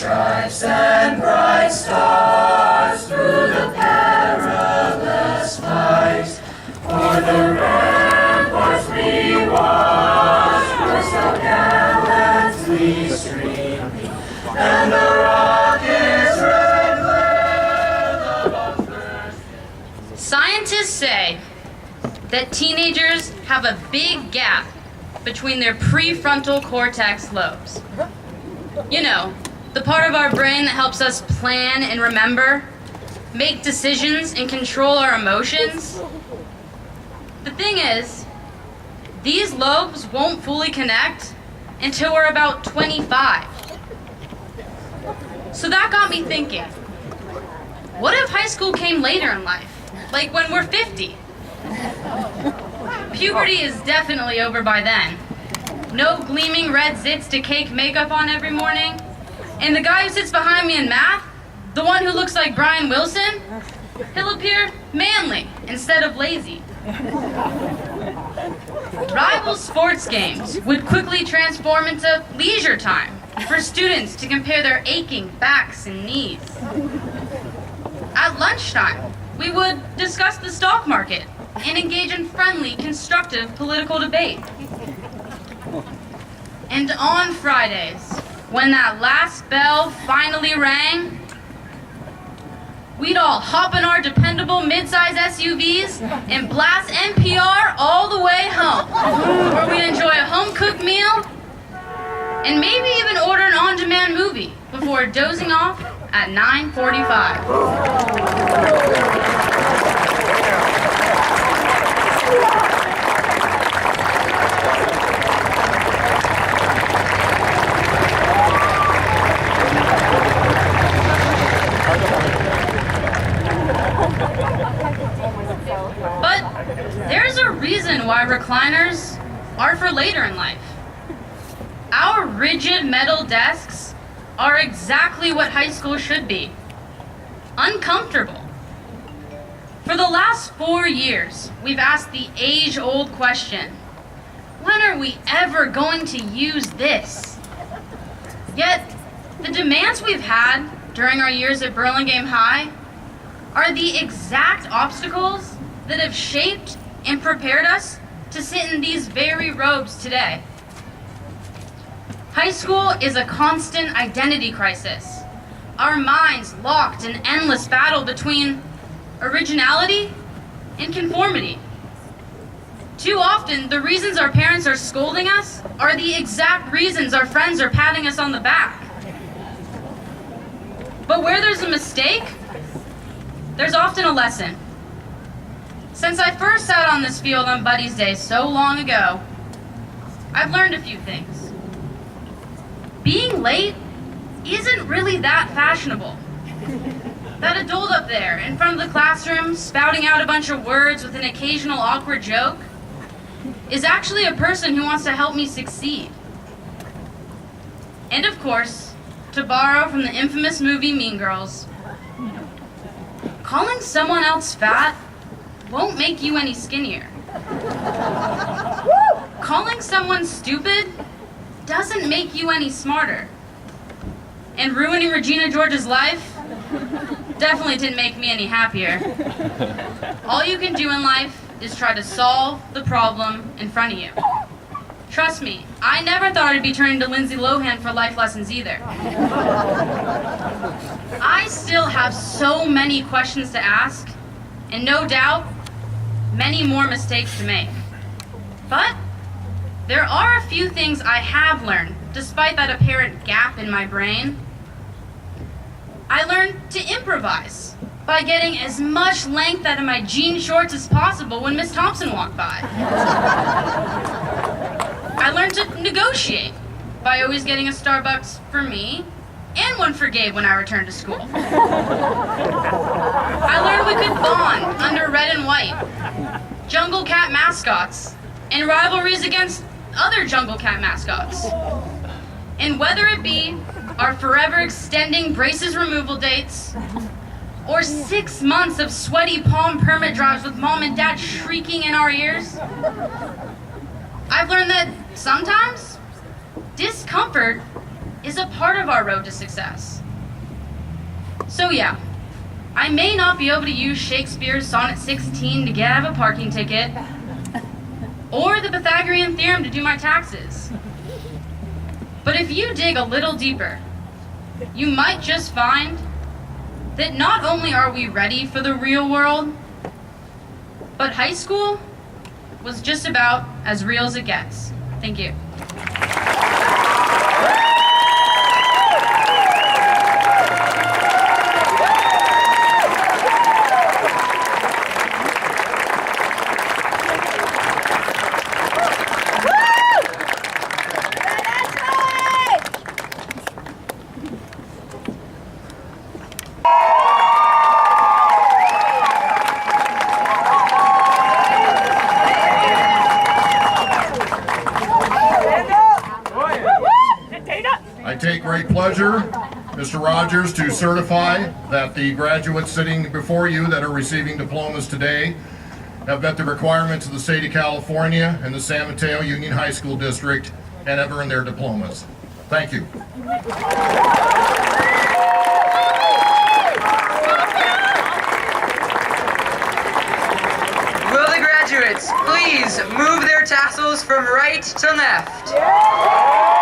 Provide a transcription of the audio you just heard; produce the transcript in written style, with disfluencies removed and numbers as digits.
stripes and bright stars through the perilous fight. For the ramparts we watched were so gallantly streaming, and the rockets' red glare, the bombs bursting. Scientists say that teenagers have a big gap between their prefrontal cortex lobes. You know, the part of our brain that helps us plan and remember, make decisions, and control our emotions. The thing is, these lobes won't fully connect until we're about 25. So that got me thinking, what if high school came later in life? Like when we're 50? Puberty is definitely over by then. No gleaming red zits to cake makeup on every morning. And the guy who sits behind me in math, the one who looks like Brian Wilson, he'll appear manly instead of lazy. Rival sports games would quickly transform into leisure time for students to compare their aching backs and knees. At lunchtime, we would discuss the stock market and engage in friendly, constructive political debate. And on Fridays, when that last bell finally rang, we'd all hop in our dependable mid-size SUVs and blast NPR all the way home, where we'd enjoy a home-cooked meal and maybe even order an on-demand movie before dozing off at 9:45. But there's a reason why recliners are for later in life. Our rigid metal desks are exactly what high school should be. Uncomfortable. For the last 4 years, we've asked the age-old question, when are we ever going to use this? Yet, the demands we've had during our years at Burlingame High are the exact obstacles that have shaped and prepared us to sit in these very robes today. High school is a constant identity crisis. Our minds locked in endless battle between originality and conformity. Too often, the reasons our parents are scolding us are the exact reasons our friends are patting us on the back. But where there's a mistake, there's often a lesson. Since I first sat on this field on Buddy's Day so long ago, I've learned a few things. Being late isn't really that fashionable. That adult up there in front of the classroom spouting out a bunch of words with an occasional awkward joke is actually a person who wants to help me succeed. And of course, to borrow from the infamous movie Mean Girls, calling someone else fat won't make you any skinnier. Calling someone stupid doesn't make you any smarter. And ruining Regina George's life definitely didn't make me any happier. All you can do in life is try to solve the problem in front of you. Trust me, I never thought I'd be turning to Lindsay Lohan for life lessons either. I still have so many questions to ask, and no doubt, many more mistakes to make. But there are a few things I have learned, despite that apparent gap in my brain. I learned to improvise by getting as much length out of my jean shorts as possible when Miss Thompson walked by. I learned to negotiate by always getting a Starbucks for me and one for Gabe when I returned to school. I learned we could bond under red and white, jungle cat mascots, and rivalries against other jungle cat mascots. And whether it be our forever extending braces removal dates, or 6 months of sweaty palm permit drives with mom and dad shrieking in our ears, I've learned that sometimes discomfort is a part of our road to success. So yeah, I may not be able to use Shakespeare's Sonnet 16 to get out of a parking ticket, or the Pythagorean theorem to do my taxes. But if you dig a little deeper, you might just find that not only are we ready for the real world, but high school was just about as real as it gets. Thank you. I take great pleasure, Mr. Rogers, to certify that the graduates sitting before you that are receiving diplomas today have met the requirements of the state of California and the San Mateo Union High School District and have earned their diplomas. Thank you. Will the graduates please move their tassels from right to left?